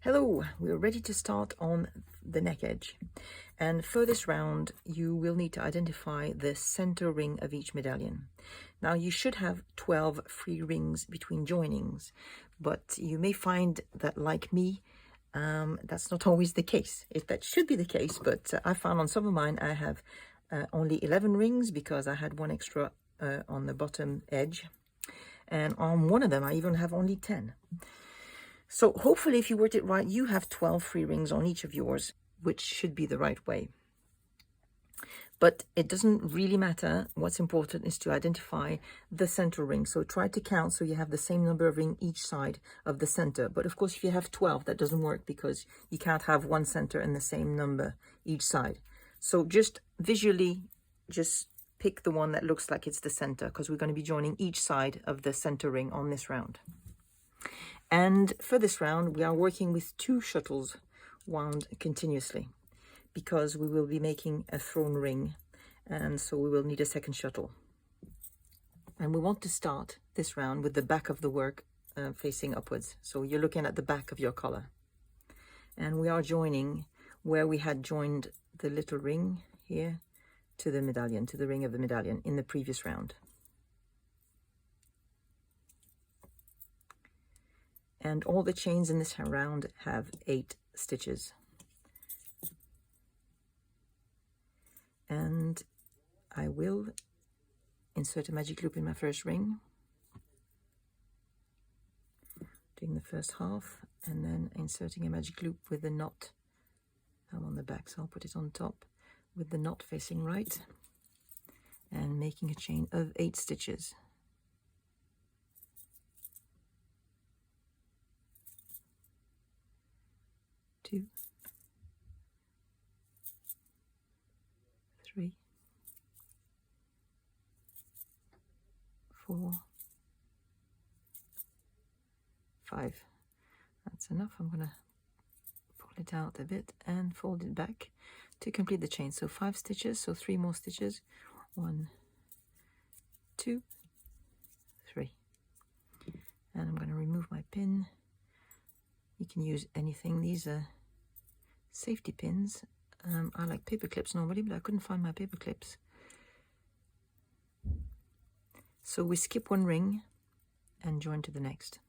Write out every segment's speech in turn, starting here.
Hello, we're ready to start on the neck edge. And for this round, you will need to identify the center ring of each medallion. Now you should have 12 free rings between joinings, but you may find that, like me, that's not always the case. That should be the case, but I found on some of mine I have only 11 rings because I had one extra on the bottom edge. And on one of them, I even have only 10. So hopefully if you worked it right, you have 12 free rings on each of yours, which should be the right way. But it doesn't really matter. What's important is to identify the center ring. So try to count so you have the same number of rings each side of the center. But of course, if you have 12, that doesn't work because you can't have one center and the same number each side. So just visually, just pick the one that looks like it's the center, because we're going to be joining each side of the center ring on this round. And for this round, we are working with 2 shuttles wound continuously because we will be making a thrown ring, and so we will need a second shuttle. And we want to start this round with the back of the work facing upwards. So you're looking at the back of your collar. And we are joining where we had joined the little ring here to the medallion, to the ring of the medallion in the previous round. And all the chains in this round have 8 stitches. And I will insert a magic loop in my first ring, doing the first half, and then inserting a magic loop with the knot. I'm on the back, so I'll put it on top with the knot facing right, and making a chain of 8 stitches. 2, 3, 4, 5. That's enough. I'm going to pull it out a bit and fold it back to complete the chain. So 5 stitches, so 3 more stitches. 1, 2, 3. And I'm going to remove my pin. You can use anything. These are safety pins. I like paper clips normally, but I couldn't find my paper clips. So we skip 1 ring and join to the next.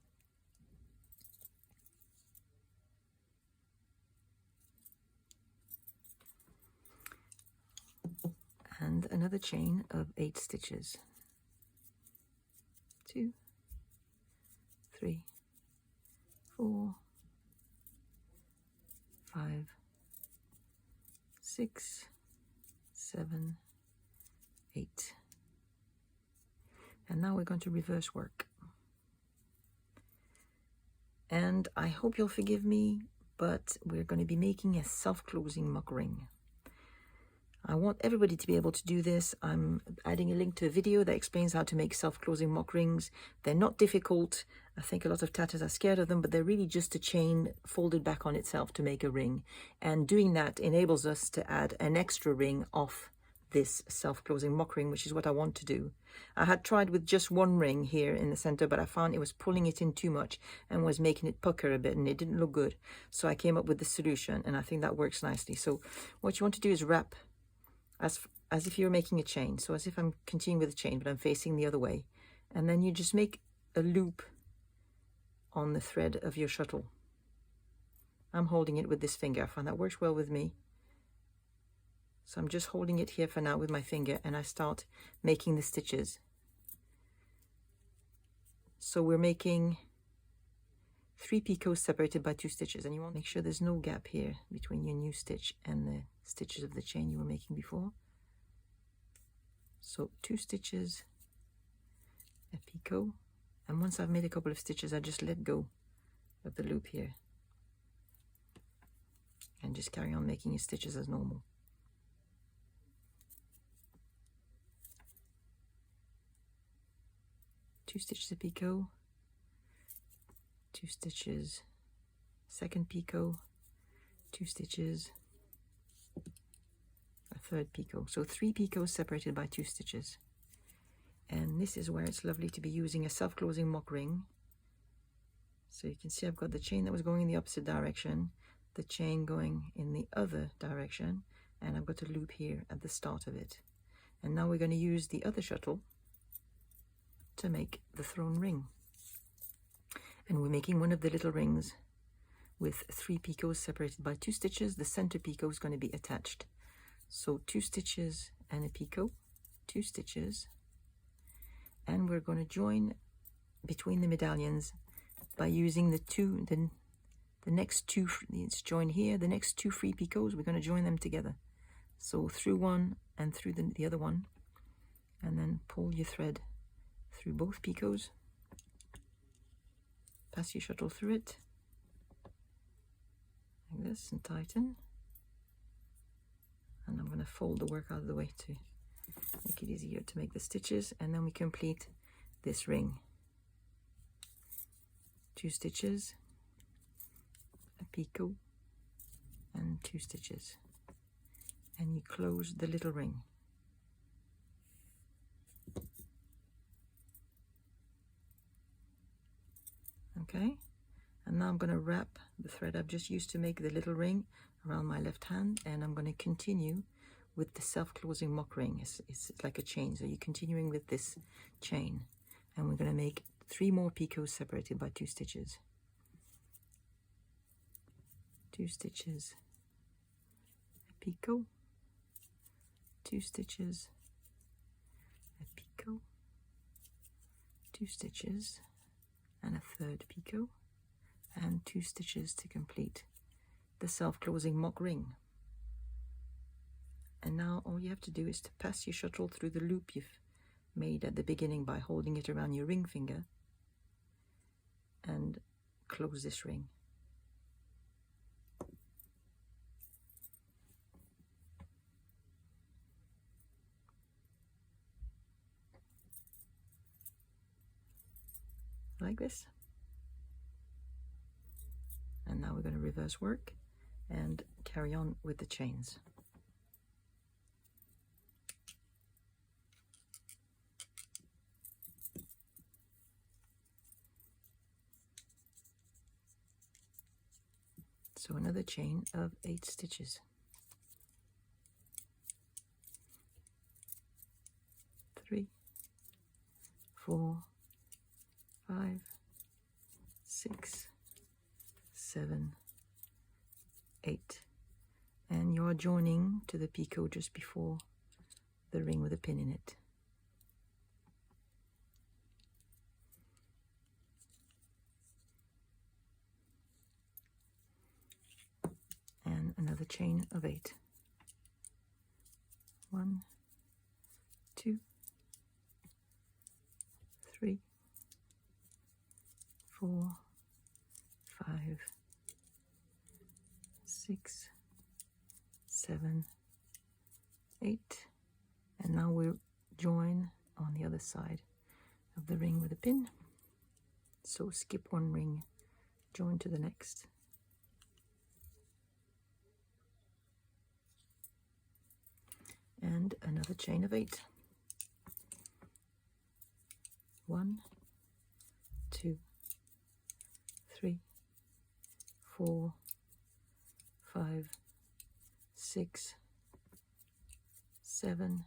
And another chain of 8 stitches. 2, 3, 4, 5, 6, 7, 8. And now we're going to reverse work. And I hope you'll forgive me, but we're going to be making a self-closing mock ring. I want everybody to be able to do this. I'm adding a link to a video that explains how to make self-closing mock rings. They're not difficult. I think a lot of tatters are scared of them, but they're really just a chain folded back on itself to make a ring. And doing that enables us to add an extra ring off this self-closing mock ring, which is what I want to do. I had tried with just 1 ring here in the center, but I found it was pulling it in too much and was making it pucker a bit, and it didn't look good. So I came up with this solution, and I think that works nicely. So what you want to do is wrap as if you're making a chain. So as if I'm continuing with the chain, but I'm facing the other way. And then you just make a loop on the thread of your shuttle. I'm holding it with this finger. I find that works well with me. So I'm just holding it here for now with my finger, and I start making the stitches. So we're making 3 picots separated by 2 stitches, and you want to make sure there's no gap here between your new stitch and the stitches of the chain you were making before. So 2 stitches, a picot, and once I've made a couple of stitches, I just let go of the loop here and just carry on making your stitches as normal. Two stitches a picot, 2 stitches, second picot, 2 stitches, a third picot. So 3 picots separated by 2 stitches. And this is where it's lovely to be using a self-closing mock ring So you can see I've got the chain that was going in the opposite direction, the chain going in the other direction, and I've got a loop here at the start of it. And now we're going to use the other shuttle to make the thrown ring. And we're making one of the little rings with 3 picots separated by 2 stitches. The center picot is going to be attached. So 2 stitches and a picot, 2 stitches, and we're going to join between the medallions by using the next 2, it's joined here, the next 2 free picots, we're going to join them together. So through one and through the other one, and then pull your thread through both picots, pass your shuttle through it, like this, and tighten. And I'm going to fold the work out of the way to make it easier to make the stitches, and then we complete this ring. 2 stitches, a picot, and 2 stitches, and you close the little ring. Okay, and now I'm going to wrap the thread I've just used to make the little ring around my left hand, and I'm going to continue with the self-closing mock ring. It's like a chain, so you're continuing with this chain, and we're going to make 3 more picots separated by 2 stitches. 2 stitches, a picot, 2 stitches, a picot, 2 stitches, and a 3rd picot, and 2 stitches to complete the self-closing mock ring. And now all you have to do is to pass your shuttle through the loop you've made at the beginning by holding it around your ring finger, and close this ring. Like this. And now we're going to reverse work and carry on with the chains. So another chain of 8 stitches. 3, 4, 5, 6, 7, 8, and you're joining to the picot just before the ring with a pin in it. And another chain of 8. 1, 2, 3, 4, 5, 6, 7, 8, and now we'll join on the other side of the ring with a pin. So skip 1 ring, join to the next. And another chain of 8. 1, 2, 3, 4, 5, 6, 7,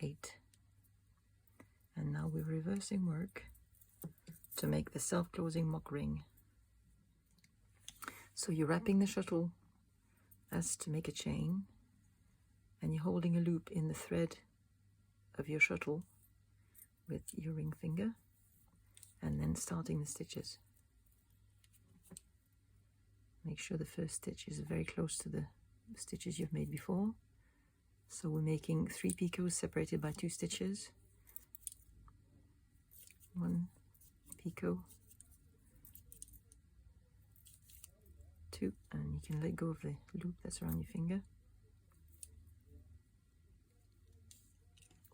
8. And now we're reversing work to make the self-closing mock ring. So you're wrapping the shuttle as to make a chain, and you're holding a loop in the thread of your shuttle with your ring finger, and then starting the stitches. Make sure the first stitch is very close to the stitches you've made before. So we're making 3 picots separated by 2 stitches. 1 picot, 2, and you can let go of the loop that's around your finger.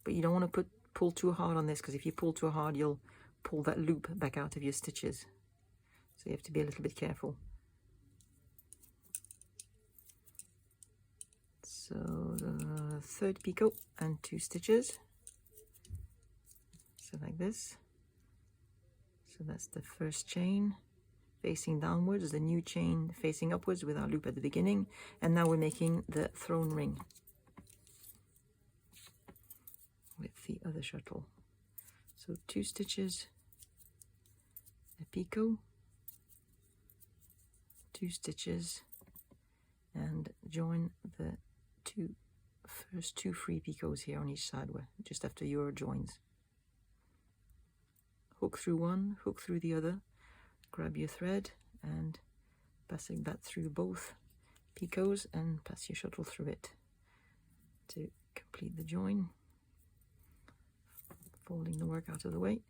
But you don't want to pull too hard on this, because if you pull too hard, you'll pull that loop back out of your stitches. So you have to be a little bit careful. So the 3rd picot and 2 stitches. So like this. So So that's the first chain facing downwards, the new chain facing upwards with our loop at the beginning, and now we're making the throne ring with the other shuttle. So 2 stitches, a picot, 2 stitches, and join the first two free picots here on each side, just after your joins. Hook through one, hook through the other, grab your thread and passing that through both picots and pass your shuttle through it to complete the join, folding the work out of the way.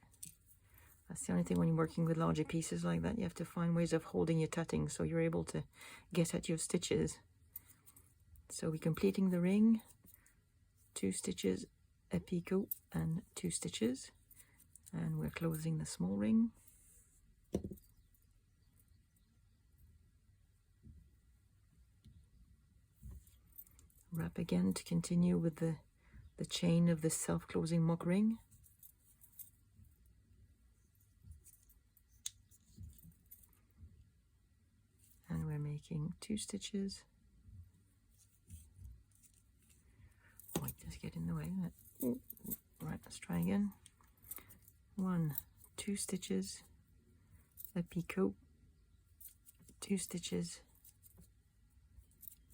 That's the only thing when you're working with larger pieces like that, you have to find ways of holding your tatting so you're able to get at your stitches. So we're completing the ring, 2 stitches, a picot and 2 stitches, and we're closing the small ring. Wrap again to continue with the chain of the self-closing mock ring. And we're making 2 stitches. Wait, just get in the way. Right, let's try again. 1, 2 stitches, a picot, 2 stitches,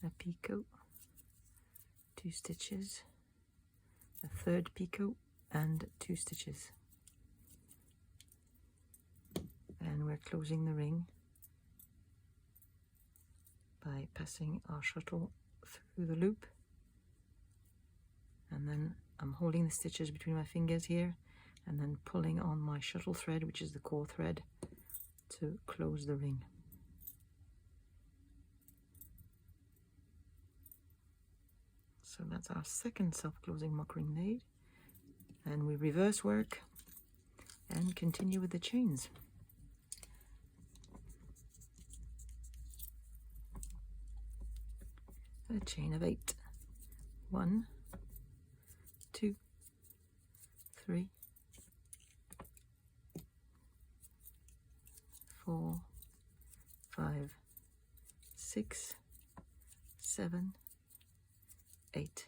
a picot, 2 stitches, a third picot and 2 stitches, and we're closing the ring by passing our shuttle through the loop, and then I'm holding the stitches between my fingers here and then pulling on my shuttle thread, which is the core thread, to close the ring. So that's our second self-closing mock ring made, and we reverse work and continue with the chains. A chain of 8. 1, 2, 3, 4, 5, 6, 7, 8,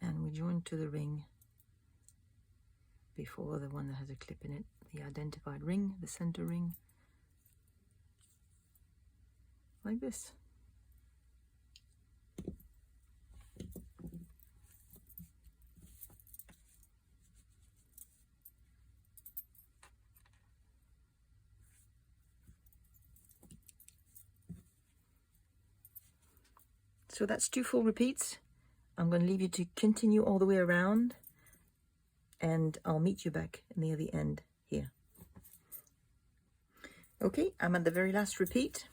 and we join to the ring before the one that has a clip in it, the identified ring, the center ring, like this. So that's 2 full repeats. I'm going to leave you to continue all the way around, and I'll meet you back near the end here. Okay, I'm at the very last repeat.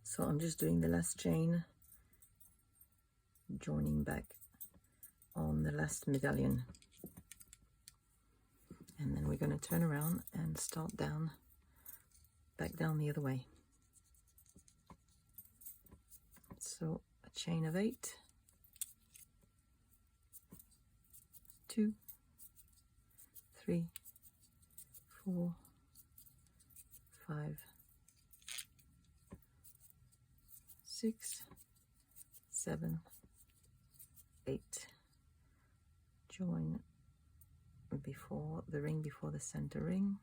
So I'm just doing the last chain, joining back on the last medallion. And then we're going to turn around and start down, back down the other way. So a chain of 8, 2, 3, 4, 5, 6, 7, 8. Join before the ring, before the center ring.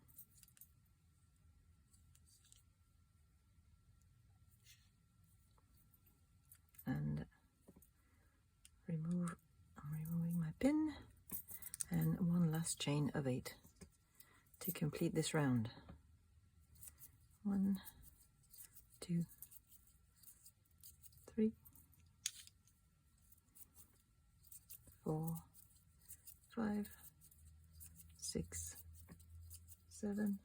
And I'm removing my pin, and one last chain of 8 to complete this round. 1, 2, 3, 4, 5, 6, 7,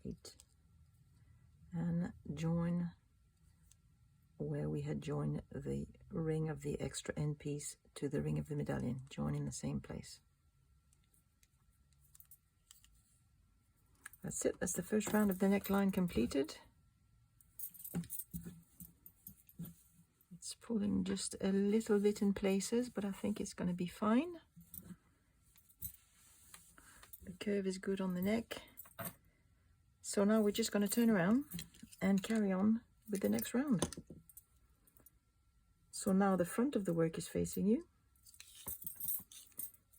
8, and join where we had joined the ring of the extra end piece to the ring of the medallion. Join in the same place. That's it. That's the first round of the neckline completed. It's pulling just a little bit in places, but I think it's going to be fine. curve is good on the neck. So now we're just going to turn around and carry on with the next round. So now the front of the work is facing you,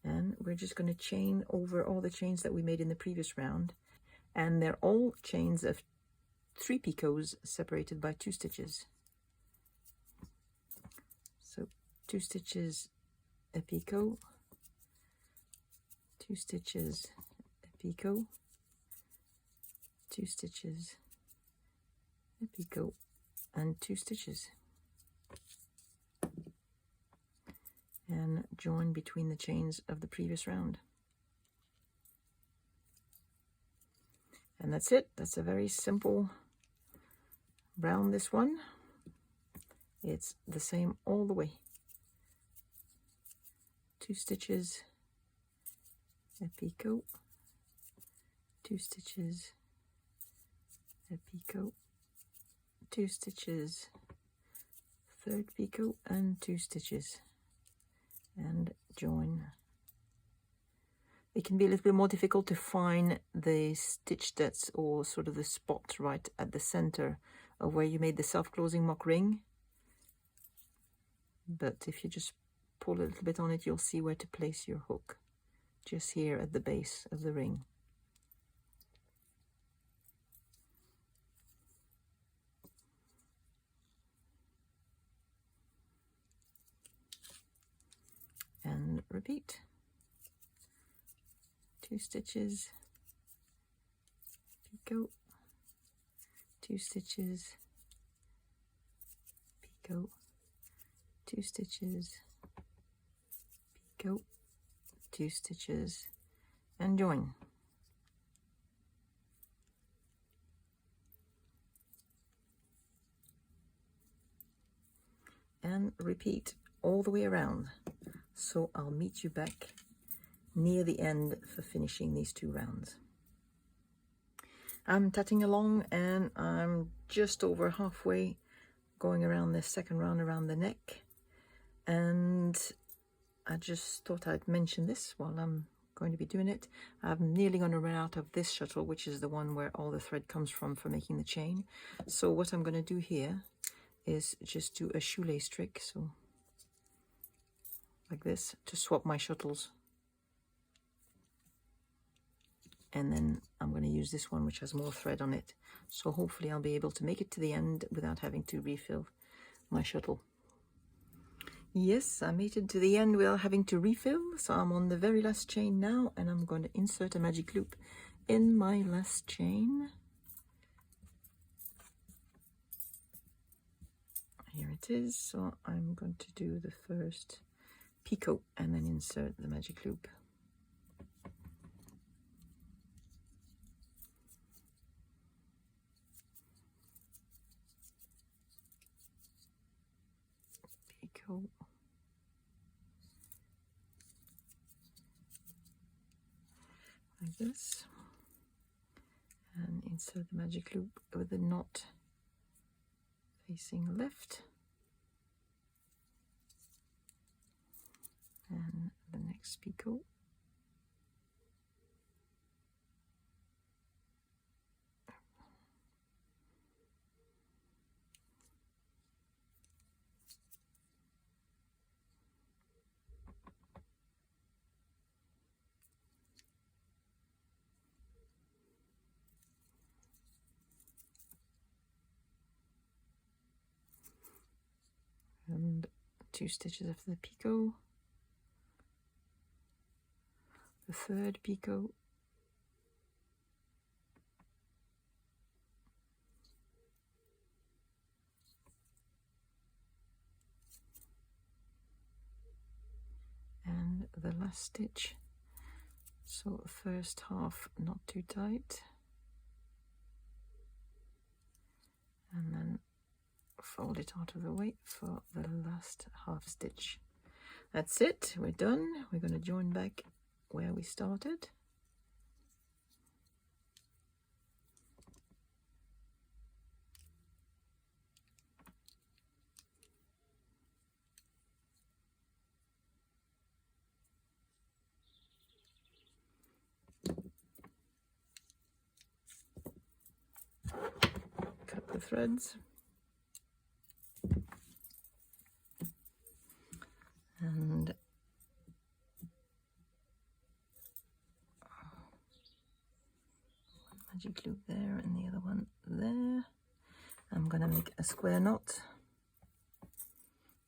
and we're just going to chain over all the chains that we made in the previous round, and they're all chains of 3 picots separated by 2 stitches. So 2 stitches a picot, 2 stitches a picot, 2 stitches a picot, and 2 stitches, and join between the chains of the previous round. And that's it. That's a very simple round, this one. It's the same all the way. 2 stitches a picot, 2 stitches a picot, 2 stitches, 3rd picot, and 2 stitches, and join. It can be a little bit more difficult to find the stitch that's, or sort of the spot right at the center of where you made the self-closing mock ring, but if you just pull a little bit on it, you'll see where to place your hook, just here at the base of the ring. And repeat. 2 stitches, picot, 2 stitches, picot, 2 stitches, picot, 2 stitches, and join. And repeat all the way around. So I'll meet you back near the end for finishing these 2 rounds. I'm tatting along, and I'm just over halfway going around this second round around the neck, and I just thought I'd mention this while I'm going to be doing it. I'm nearly going to run out of this shuttle, which is the one where all the thread comes from for making the chain. So what I'm going to do here is just do a shoelace trick, so like this, to swap my shuttles. And then I'm going to use this one, which has more thread on it. So hopefully I'll be able to make it to the end without having to refill my shuttle. Yes, I made it to the end without having to refill. So I'm on the very last chain now, and I'm going to insert a magic loop in my last chain. Here it is. So I'm going to do the first picot and then insert the magic loop. Picot. Like this. And insert the magic loop with the knot facing left. And the next picot. And 2 stitches of the picot, the 3rd picot, and the last stitch. So first half not too tight, and then fold it out of the way for the last half stitch. That's it, we're done. We're going to join back where we started. threads. And one magic loop there and the other one there. I'm going to make a square knot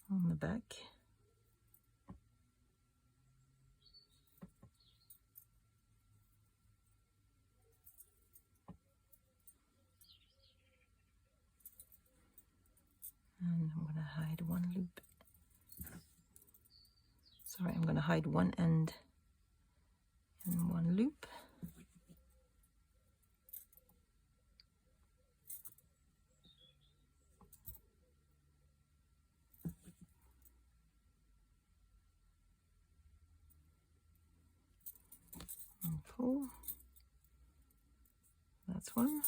on the back. And I'm going to hide one loop. Sorry, I'm going to hide one end in one loop. And pull. That's one.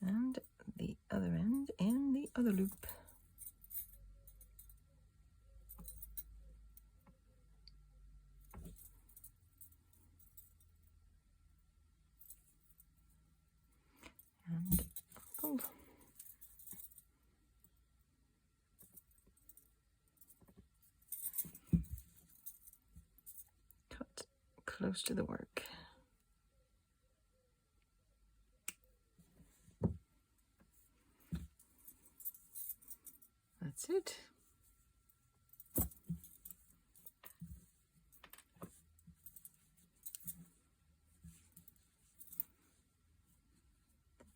And the other end in the other loop. And pull. Cut close to the work. That's it.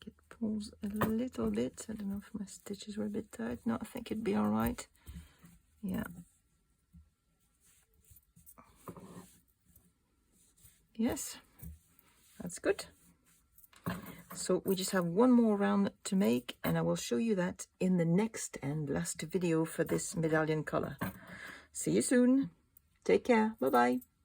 It pulls a little bit. I don't know if my stitches were a bit tight. No, I think it'd be all right. Yeah. Yes, that's good. So we just have one more round to make, and I will show you that in the next and last video for this medallion color. See you soon. Take care. Bye-bye.